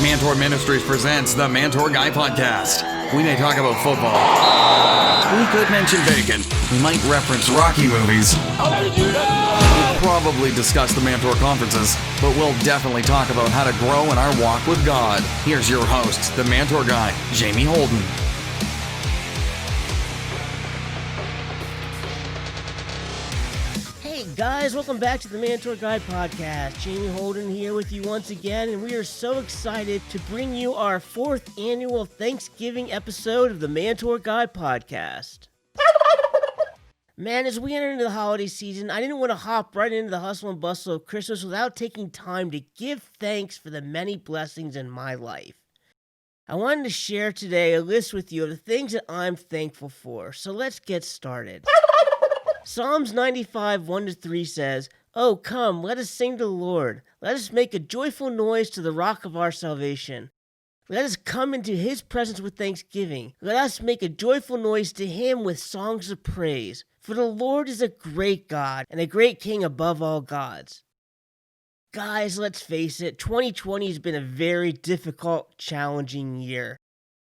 Mantour Ministries presents the Mantour Guy Podcast. We may talk about football. We could mention bacon. We might reference Rocky movies. We'll probably discuss the Mantour conferences, but we'll definitely talk about how to grow in our walk with God. Here's your host, the Mantour Guy, Jamie Holden. Hey guys, welcome back to the Mantour Guy Podcast. Jamie Holden here with you once again, and we are so excited to bring you our 4th annual Thanksgiving episode of the Mantour Guy Podcast. Man, as we enter into the holiday season, I didn't want to hop right into the hustle and bustle of Christmas without taking time to give thanks for the many blessings in my life. I wanted to share today a list with you of the things that I'm thankful for, so let's get started. Psalms 95, 1-3 says, "Oh, come, let us sing to the Lord. Let us make a joyful noise to the rock of our salvation. Let us come into his presence with thanksgiving. Let us make a joyful noise to him with songs of praise. For the Lord is a great God and a great King above all gods." Guys, let's face it, 2020 has been a very difficult, challenging year.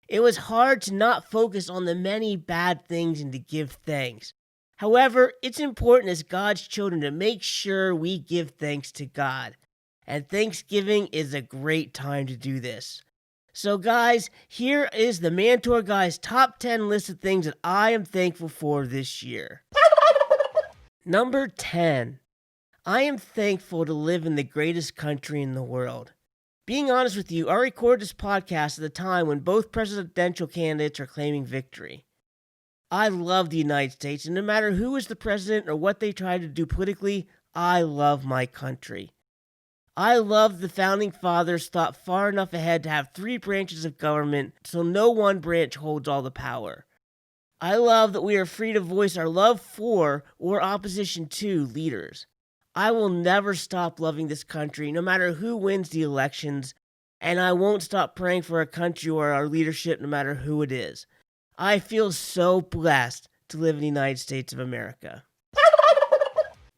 It was hard to not focus on the many bad things and to give thanks. However, it's important as God's children to make sure we give thanks to God. And Thanksgiving is a great time to do this. So guys, here is the Mantour Guy's top 10 list of things that I am thankful for this year. Number 10. I am thankful to live in the greatest country in the world. Being honest with you, I recorded this podcast at a time when both presidential candidates are claiming victory. I love the United States, and no matter who is the president or what they try to do politically, I love my country. I love the founding fathers thought far enough ahead to have 3 branches of government so no one branch holds all the power. I love that we are free to voice our love for or opposition to leaders. I will never stop loving this country no matter who wins the elections, and I won't stop praying for our country or our leadership no matter who it is. I feel so blessed to live in the United States of America.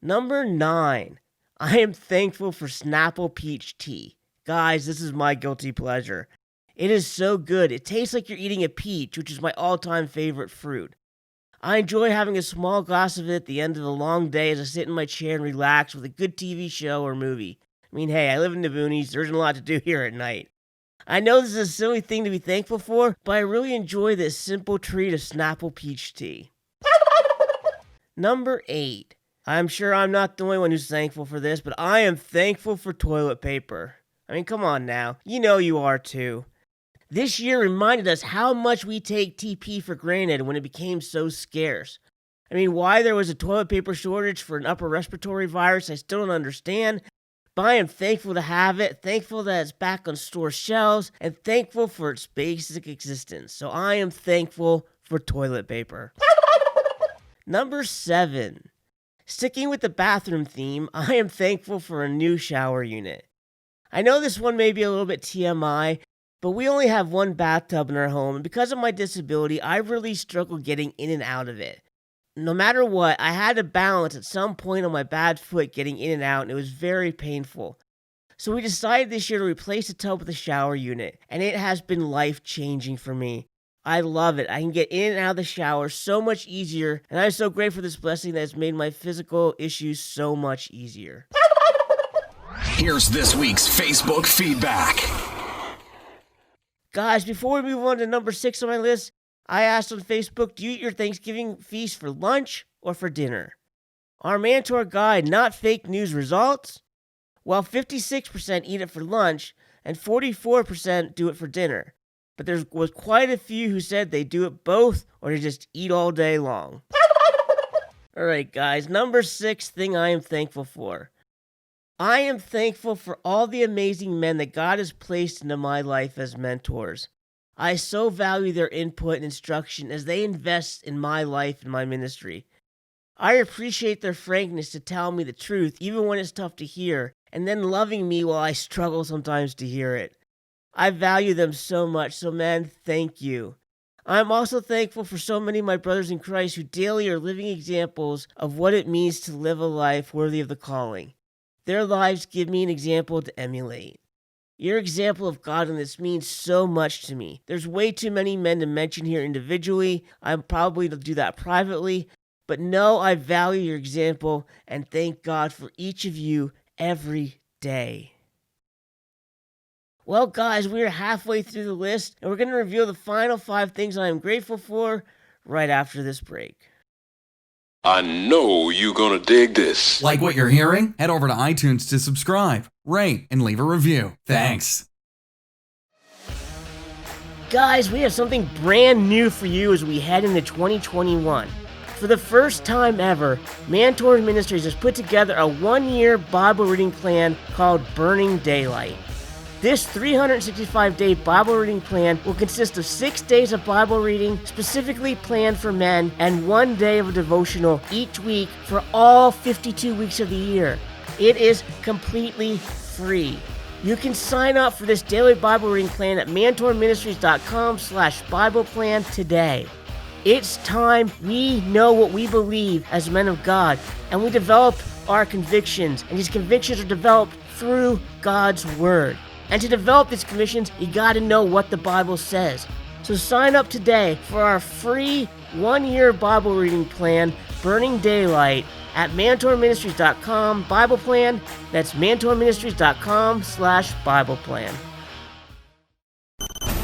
Number 9. I am thankful for Snapple Peach Tea. Guys, this is my guilty pleasure. It is so good. It tastes like you're eating a peach, which is my all-time favorite fruit. I enjoy having a small glass of it at the end of a long day as I sit in my chair and relax with a good TV show or movie. I mean, hey, I live in the boonies. There isn't a lot to do here at night. I know this is a silly thing to be thankful for, but I really enjoy this simple treat of Snapple Peach Tea. Number 8. I'm sure I'm not the only one who's thankful for this, but I am thankful for toilet paper. I mean, come on now. You know you are too. This year reminded us how much we take TP for granted when it became so scarce. I mean, why there was a toilet paper shortage for an upper respiratory virus, I still don't understand. But I am thankful to have it, thankful that it's back on store shelves, and thankful for its basic existence. So I am thankful for toilet paper. Number 7. Sticking with the bathroom theme, I am thankful for a new shower unit. I know this one may be a little bit TMI, but we only have one bathtub in our home, and because of my disability, I really struggle getting in and out of it. No matter what, I had to balance at some point on my bad foot getting in and out, and it was very painful. So we decided this year to replace the tub with a shower unit, and it has been life-changing for me. I love it. I can get in and out of the shower so much easier, and I'm so grateful for this blessing that has made my physical issues so much easier. Here's this week's Facebook feedback. Guys, before we move on to number 6 on my list, I asked on Facebook, do you eat your Thanksgiving feast for lunch or for dinner? Our Mantour Guide Not Fake News results? Well, 56% eat it for lunch and 44% do it for dinner. But there was quite a few who said they do it both or they just eat all day long. Alright guys, number 6 thing I am thankful for. I am thankful for all the amazing men that God has placed into my life as mentors. I so value their input and instruction as they invest in my life and my ministry. I appreciate their frankness to tell me the truth even when it's tough to hear, and then loving me while I struggle sometimes to hear it. I value them so much, so man, thank you. I'm also thankful for so many of my brothers in Christ who daily are living examples of what it means to live a life worthy of the calling. Their lives give me an example to emulate. Your example of godliness means so much to me. There's way too many men to mention here individually. I'm probably to do that privately. But know I value your example and thank God for each of you every day. Well, guys, we are halfway through the list, and we're going to reveal the final 5 things I am grateful for right after this break. I know you're gonna dig this. Like what you're hearing? Head over to iTunes to subscribe, rate, and leave a review. Thanks. Guys, we have something brand new for you as we head into 2021. For the first time ever, Mantour Ministries has put together a 1-year Bible reading plan called Burning Daylight. This 365-day Bible reading plan will consist of 6 days of Bible reading specifically planned for men and 1 day of a devotional each week for all 52 weeks of the year. It is completely free. You can sign up for this daily Bible reading plan at mantourministries.com/Bible plan today. It's time we know what we believe as men of God, and we develop our convictions, and these convictions are developed through God's Word. And to develop these convictions, you gotta know what the Bible says. So sign up today for our free 1-year Bible reading plan, Burning Daylight, at mantourministries.com Bible plan. That's mantourministries.com/Bible plan.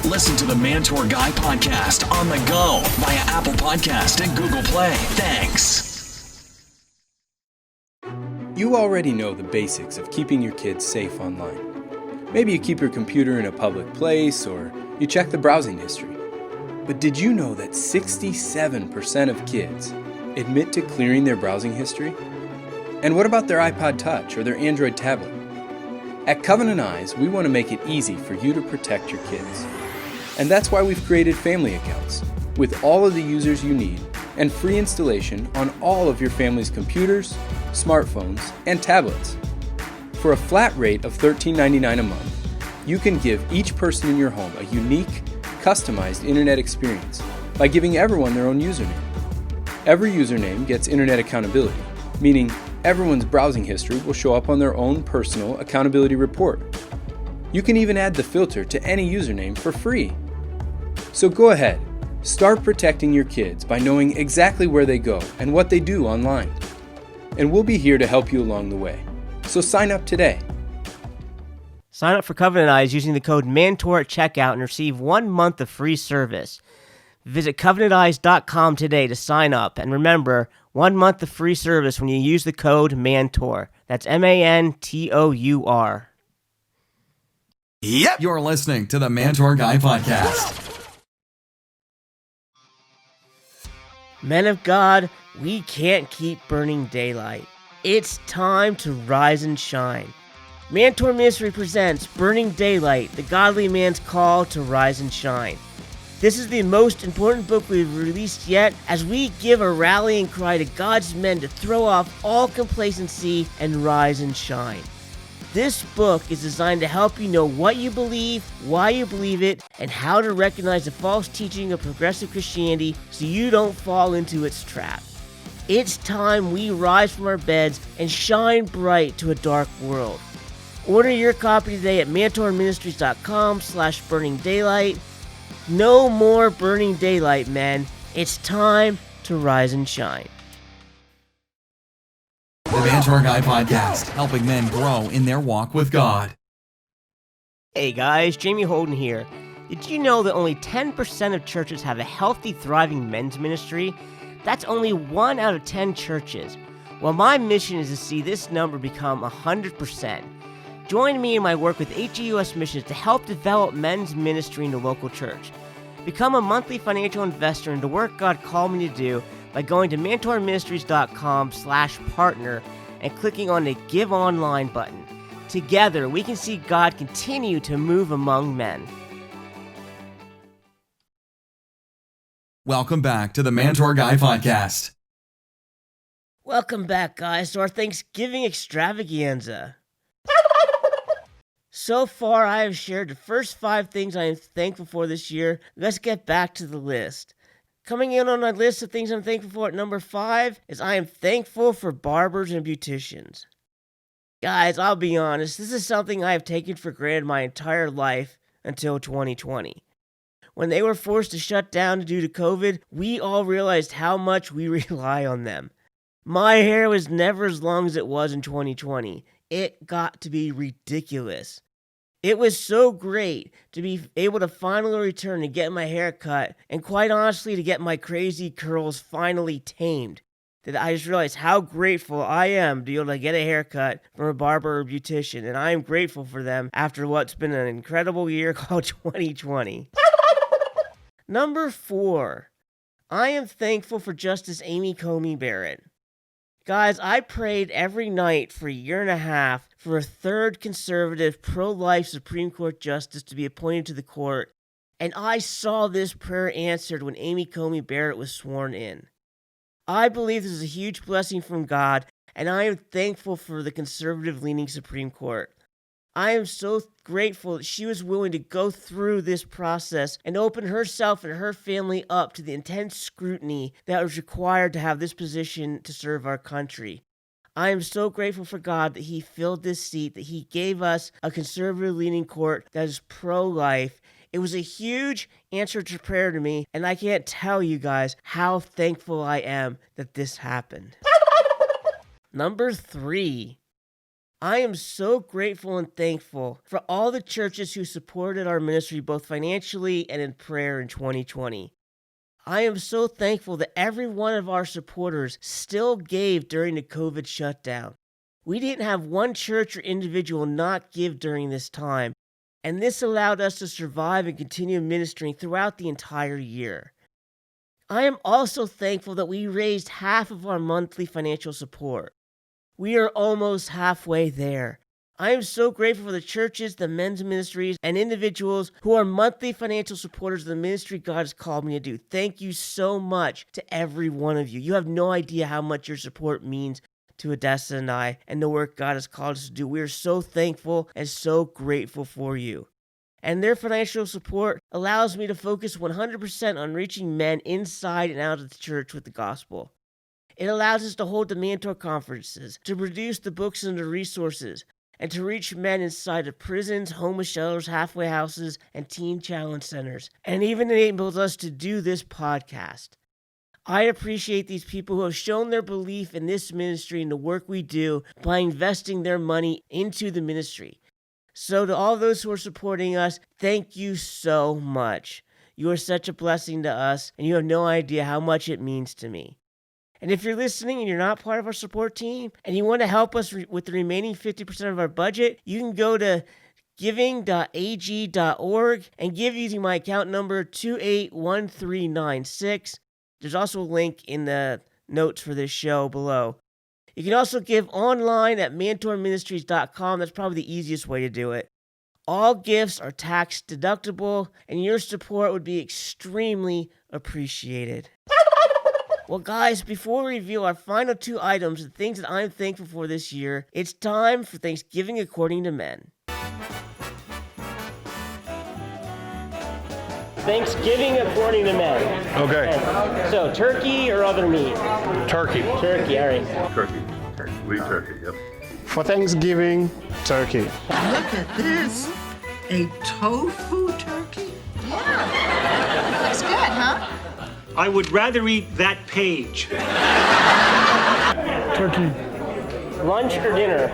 Listen to the Mantour Guy podcast on the go via Apple Podcast and Google Play. Thanks. You already know the basics of keeping your kids safe online. Maybe you keep your computer in a public place, or you check the browsing history. But did you know that 67% of kids admit to clearing their browsing history? And what about their iPod Touch or their Android tablet? At Covenant Eyes, we want to make it easy for you to protect your kids. And that's why we've created family accounts with all of the users you need and free installation on all of your family's computers, smartphones, and tablets. For a flat rate of $13.99 a month, you can give each person in your home a unique, customized internet experience by giving everyone their own username. Every username gets internet accountability, meaning everyone's browsing history will show up on their own personal accountability report. You can even add the filter to any username for free. So go ahead, start protecting your kids by knowing exactly where they go and what they do online. And we'll be here to help you along the way. So sign up today. Sign up for Covenant Eyes using the code Mantour at checkout and receive 1 month of free service. Visit covenanteyes.com today to sign up. And remember, 1 month of free service when you use the code Mantour. That's MANTOUR. Yep. You're listening to the Mantour Guy podcast. Men of God, we can't keep burning daylight. It's time to rise and shine. Mantour Ministry presents Burning Daylight, the godly man's call to rise and shine. This is the most important book we've released yet, as we give a rallying cry to God's men to throw off all complacency and rise and shine. This book is designed to help you know what you believe, why you believe it, and how to recognize the false teaching of progressive Christianity so you don't fall into its trap. It's time we rise from our beds and shine bright to a dark world. Order your copy today at mantourministries.com/burningdaylight. No more burning daylight, men. It's time to rise and shine. The Mantour Guy podcast, helping men grow in their walk with God. Hey guys, Jamie Holden here. Did you know that only 10% of churches have a healthy, thriving men's ministry? That's only 1 out of 10 churches. Well, my mission is to see this number become 100%. Join me in my work with HEUS Missions to help develop men's ministry in the local church. Become a monthly financial investor in the work God called me to do by going to mantourministries.com/partner and clicking on the Give Online button. Together, we can see God continue to move among men. Welcome back to the Mantour Guy podcast. Welcome back, guys, to our Thanksgiving extravaganza. So far, I have shared the first 5 things I am thankful for this year. Let's get back to the list. Coming in on my list of things I'm thankful for at number 5 is I am thankful for barbers and beauticians. Guys, I'll be honest, this is something I have taken for granted my entire life until 2020. When they were forced to shut down due to COVID, we all realized how much we rely on them. My hair was never as long as it was in 2020. It got to be ridiculous. It was so great to be able to finally return to get my hair cut, and quite honestly to get my crazy curls finally tamed, that I just realized how grateful I am to be able to get a haircut from a barber or beautician, and I am grateful for them after what's been an incredible year called 2020. Number 4, I am thankful for Justice Amy Coney Barrett. Guys, I prayed every night for a year and a half for a third conservative pro-life Supreme Court justice to be appointed to the court, and I saw this prayer answered when Amy Coney Barrett was sworn in. I believe this is a huge blessing from God, and I am thankful for the conservative-leaning Supreme Court. I am so grateful that she was willing to go through this process and open herself and her family up to the intense scrutiny that was required to have this position to serve our country. I am so grateful for God that He filled this seat, that He gave us a conservative-leaning court that is pro-life. It was a huge answer to prayer to me, and I can't tell you guys how thankful I am that this happened. Number 3. I am so grateful and thankful for all the churches who supported our ministry both financially and in prayer in 2020. I am so thankful that every one of our supporters still gave during the COVID shutdown. We didn't have one church or individual not give during this time, and this allowed us to survive and continue ministering throughout the entire year. I am also thankful that we raised half of our monthly financial support. We are almost halfway there. I am so grateful for the churches, the men's ministries, and individuals who are monthly financial supporters of the ministry God has called me to do. Thank you so much to every one of you. You have no idea how much your support means to Odessa and I and the work God has called us to do. We are so thankful and so grateful for you. And their financial support allows me to focus 100% on reaching men inside and out of the church with the gospel. It allows us to hold the Mantour conferences, to produce the books and the resources, and to reach men inside of prisons, homeless shelters, halfway houses, and teen challenge centers, and even enables us to do this podcast. I appreciate these people who have shown their belief in this ministry and the work we do by investing their money into the ministry. So to all those who are supporting us, thank you so much. You are such a blessing to us, and you have no idea how much it means to me. And if you're listening and you're not part of our support team and you want to help us with the remaining 50% of our budget, you can go to giving.ag.org and give using my account number 281396. There's also a link in the notes for this show below. You can also give online at mantourministries.com. That's probably the easiest way to do it. All gifts are tax deductible, and your support would be extremely appreciated. Well, guys, before we review our final 2 items, the things that I'm thankful for this year, it's time for Thanksgiving according to men. Thanksgiving according to men. Okay. So, turkey or other meat? Turkey. Turkey, all right. Turkey. We eat turkey, yep. For Thanksgiving, turkey. Look at this. A tofu turkey? Yeah. Looks good, huh? I would rather eat that page. Turkey. Lunch or dinner?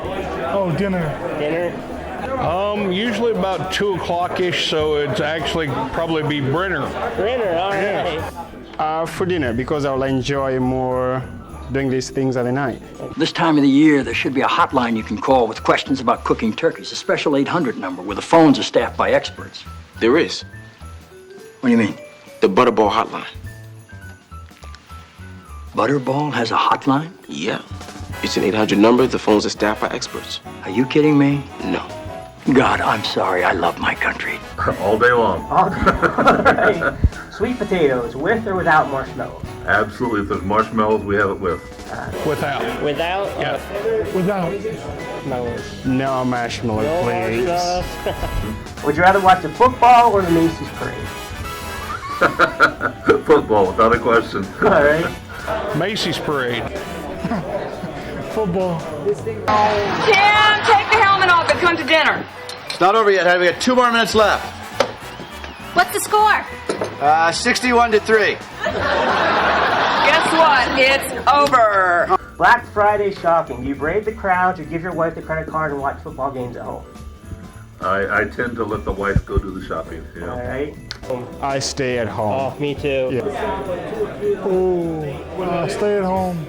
Oh, dinner. Dinner. Usually about 2 o'clock-ish, so it's actually probably be Brenner. Dinner, all right. For dinner, because I'll enjoy more doing these things at the night. This time of the year, there should be a hotline you can call with questions about cooking turkeys, a special 800 number where the phones are staffed by experts. There is. What do you mean? The Butterball Hotline. Butterball has a hotline? Yeah. It's an 800 number. The phones are staffed by experts. Are you kidding me? No. God, I'm sorry. I love my country. All day long. Sweet potatoes, with or without marshmallows? Absolutely. If there's marshmallows, we have it with. Without. Without? Yeah. Without. Marshmallows. No marshmallow, No please. marshmallows. Would you rather watch the football or the Macy's parade? Football, without a question. All right. Macy's parade. football. Tim, take the helmet off and come to dinner. It's not over yet, honey. We got 2 more minutes left. What's the score? 61-3. Guess what? It's over. Black Friday shopping. Do you brave the crowd or give your wife the credit card and watch football games at home? I tend to let the wife go do the shopping. Yeah. All right. I stay at home. Oh, me too. Stay at home.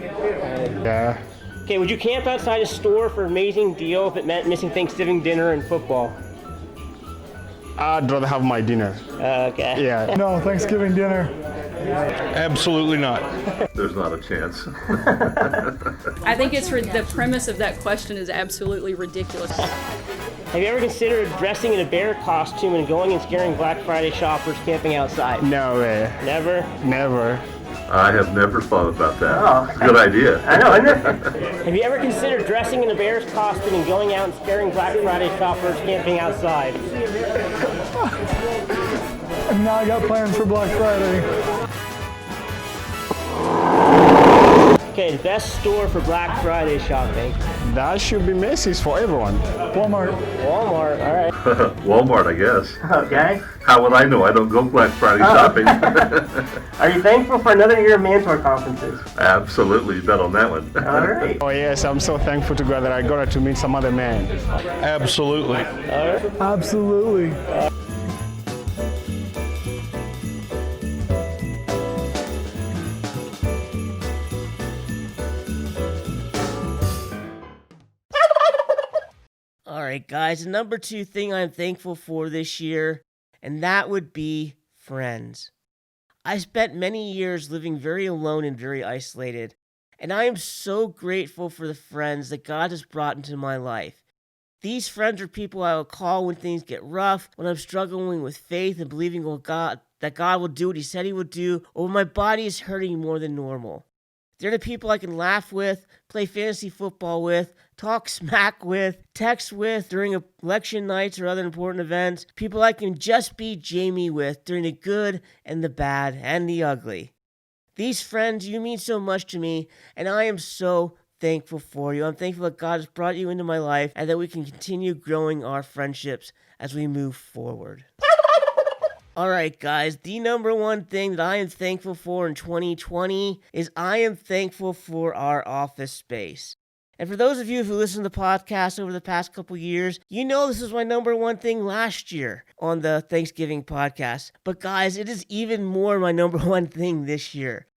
Yeah. Okay, would you camp outside a store for an amazing deal if it meant missing Thanksgiving dinner and football? I'd rather have my dinner. Okay. Yeah. No, Thanksgiving dinner. Absolutely not. There's not a chance. I think the premise of that question is absolutely ridiculous. Have you ever considered dressing in a bear costume and going and scaring Black Friday shoppers camping outside? No way. Never? Never. I have never thought about that. Oh. It's a good idea. I know, isn't it? Have you ever considered dressing in a bear's costume and going out and scaring Black Friday shoppers camping outside? Now I got plans for Black Friday. Okay, the best store for Black Friday shopping. That should be Macy's for everyone. Walmart. Walmart, all right. Walmart, I guess. Okay. How would I know? I don't go Black Friday shopping. Are you thankful for another year of Mantour conferences? Absolutely, you bet on that one. All right. Oh yes, I'm so thankful to God that I got to meet some other man. Absolutely. All right. Absolutely. All right, guys, the number 2 thing I'm thankful for this year, and that would be friends. I spent many years living very alone and very isolated, and I am so grateful for the friends that God has brought into my life. These friends are people I will call when things get rough, when I'm struggling with faith and believing that God will do what he said he would do, or when my body is hurting more than normal. They're the people I can laugh with, play fantasy football with, talk smack with, text with during election nights or other important events. People I can just be Jamie with during the good and the bad and the ugly. These friends, you mean so much to me, and I am so thankful for you. I'm thankful that God has brought you into my life and that we can continue growing our friendships as we move forward. All right, guys, the number 1 thing that I am thankful for in 2020 is I am thankful for our office space. And for those of you who listen to the podcast over the past couple years, you know this is my number 1 thing last year on the Thanksgiving podcast. But guys, it is even more my number 1 thing this year.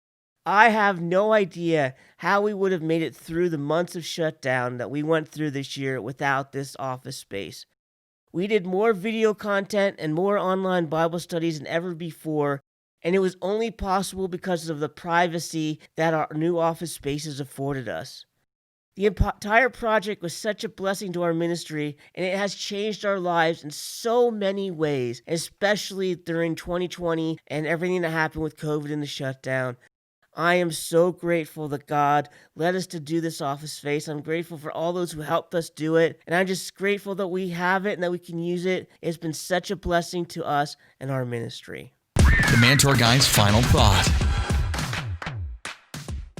I have no idea how we would have made it through the months of shutdown that we went through this year without this office space. We did more video content and more online Bible studies than ever before, and it was only possible because of the privacy that our new office spaces afforded us. The entire project was such a blessing to our ministry, and it has changed our lives in so many ways, especially during 2020 and everything that happened with COVID and the shutdown. I am so grateful that God led us to do this office space. I'm grateful for all those who helped us do it, and I'm just grateful that we have it and that we can use it. It's been such a blessing to us and our ministry. The Mantour Guys Final Thought.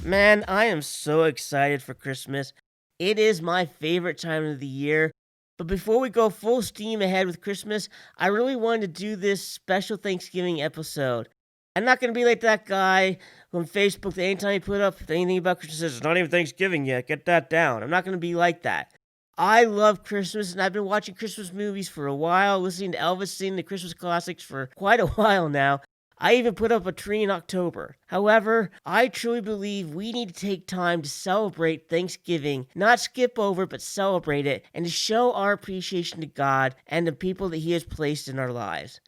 Man, I am so excited for Christmas. It is my favorite time of the year. But before we go full steam ahead with Christmas, I really wanted to do this special Thanksgiving episode. I'm not going to be like that guy on Facebook that anytime he put up anything about Christmas says, it's not even Thanksgiving yet, get that down. I'm not going to be like that. I love Christmas, and I've been watching Christmas movies for a while, listening to Elvis sing the Christmas classics for quite a while now. I even put up a tree in October. However, I truly believe we need to take time to celebrate Thanksgiving, not skip over, but celebrate it, and to show our appreciation to God and the people that he has placed in our lives.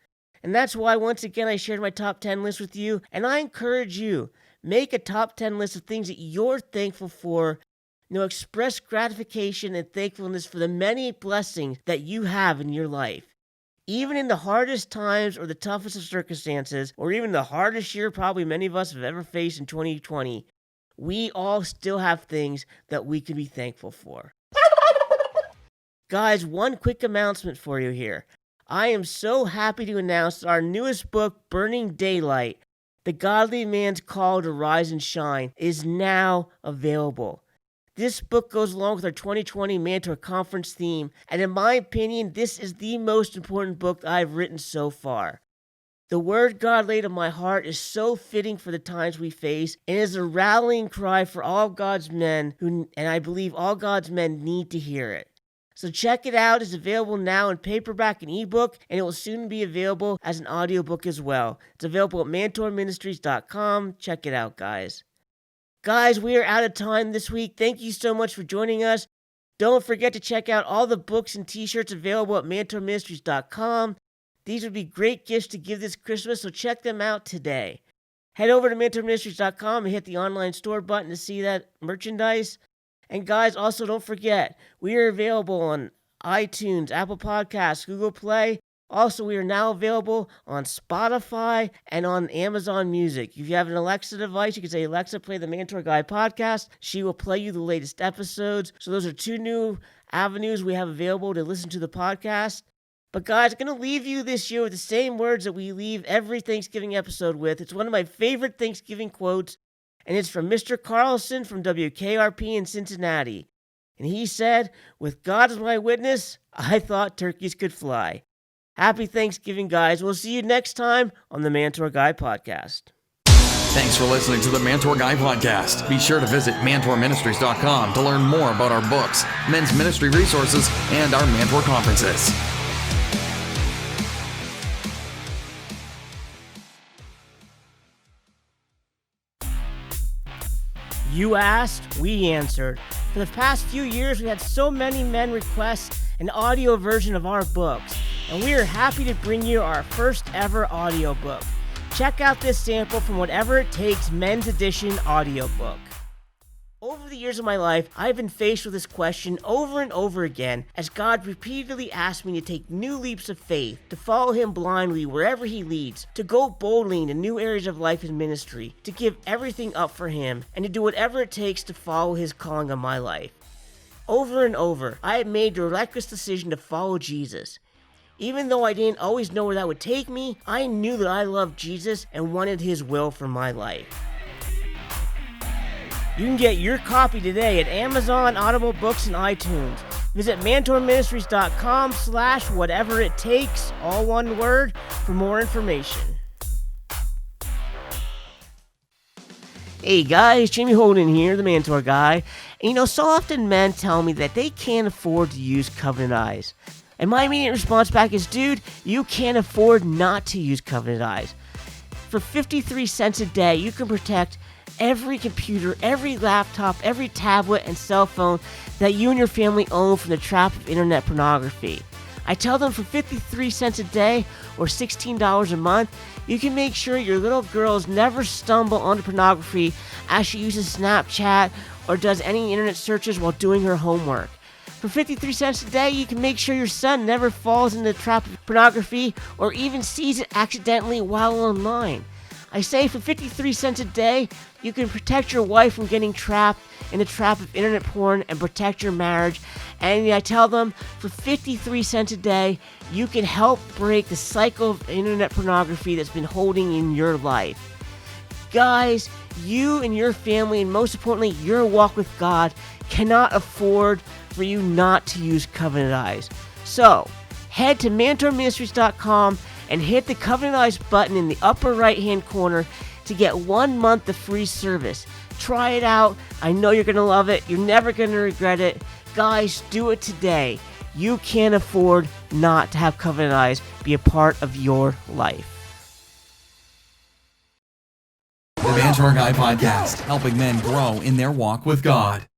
And that's why, once again, I shared my top 10 list with you, and I encourage you, make a top 10 list of things that you're thankful for. Express gratification and thankfulness for the many blessings that you have in your life. Even in the hardest times or the toughest of circumstances, or even the hardest year probably many of us have ever faced in 2020, we all still have things that we can be thankful for. Guys, one quick announcement for you here. I am so happy to announce that our newest book, Burning Daylight, The Godly Man's Call to Rise and Shine, is now available. This book goes along with our 2020 Mantour Conference theme, and in my opinion, this is the most important book I've written so far. The word God laid on my heart is so fitting for the times we face, and is a rallying cry for all God's men, and I believe all God's men need to hear it. So check it out. It's available now in paperback and ebook, and it will soon be available as an audiobook as well. It's available at mantourministries.com. Check it out, guys. Guys, we are out of time this week. Thank you so much for joining us. Don't forget to check out all the books and t-shirts available at mantourministries.com. These would be great gifts to give this Christmas, so check them out today. Head over to mantourministries.com and hit the online store button to see that merchandise. And guys, also don't forget, we are available on iTunes, Apple Podcasts, Google Play. Also, we are now available on Spotify and on Amazon Music. If you have an Alexa device, you can say, Alexa, play the Mantour Guy podcast. She will play you the latest episodes. So those are two new avenues we have available to listen to the podcast. But guys, I'm going to leave you this year with the same words that we leave every Thanksgiving episode with. It's one of my favorite Thanksgiving quotes, and it's from Mr. Carlson from WKRP in Cincinnati. And he said, with God as my witness, I thought turkeys could fly. Happy Thanksgiving, guys. We'll see you next time on the Mantour Guy Podcast. Thanks for listening to the Mantour Guy Podcast. Be sure to visit mantourministries.com to learn more about our books, men's ministry resources, and our Mantour conferences. You asked, we answered. For the past few years, we had so many men request an audio version of our books, and we are happy to bring you our first ever audiobook. Check out this sample from Whatever It Takes Men's Edition audiobook. Over the years of my life, I've been faced with this question over and over again as God repeatedly asked me to take new leaps of faith, to follow Him blindly wherever He leads, to go boldly into new areas of life and ministry, to give everything up for Him, and to do whatever it takes to follow His calling on my life. Over and over, I have made the reckless decision to follow Jesus. Even though I didn't always know where that would take me, I knew that I loved Jesus and wanted His will for my life. You can get your copy today at Amazon, Audible Books, and iTunes. Visit mantourministries.com/whateverittakes, all one word, for more information. Hey guys, Jamie Holden here, the Mantour Guy. And so often men tell me that they can't afford to use Covenant Eyes. And my immediate response back is, dude, you can't afford not to use Covenant Eyes. For 53 cents a day, you can protect every computer, every laptop, every tablet, and cell phone that you and your family own from the trap of internet pornography. I tell them for 53 cents a day or $16 a month, you can make sure your little girls never stumble onto pornography as she uses Snapchat or does any internet searches while doing her homework. For 53 cents a day, you can make sure your son never falls into the trap of pornography or even sees it accidentally while online. I say for 53 cents a day, you can protect your wife from getting trapped in the trap of internet porn and protect your marriage. And I tell them for 53 cents a day, you can help break the cycle of internet pornography that's been holding in your life. Guys, you and your family, and most importantly, your walk with God, cannot afford for you not to use Covenant Eyes. So, head to mantourministries.com and hit the Covenant Eyes button in the upper right-hand corner to get 1 month of free service. Try it out. I know you're going to love it. You're never going to regret it. Guys, do it today. You can't afford not to have Covenant Eyes be a part of your life. The Mantour Guy Podcast, helping men grow in their walk with God.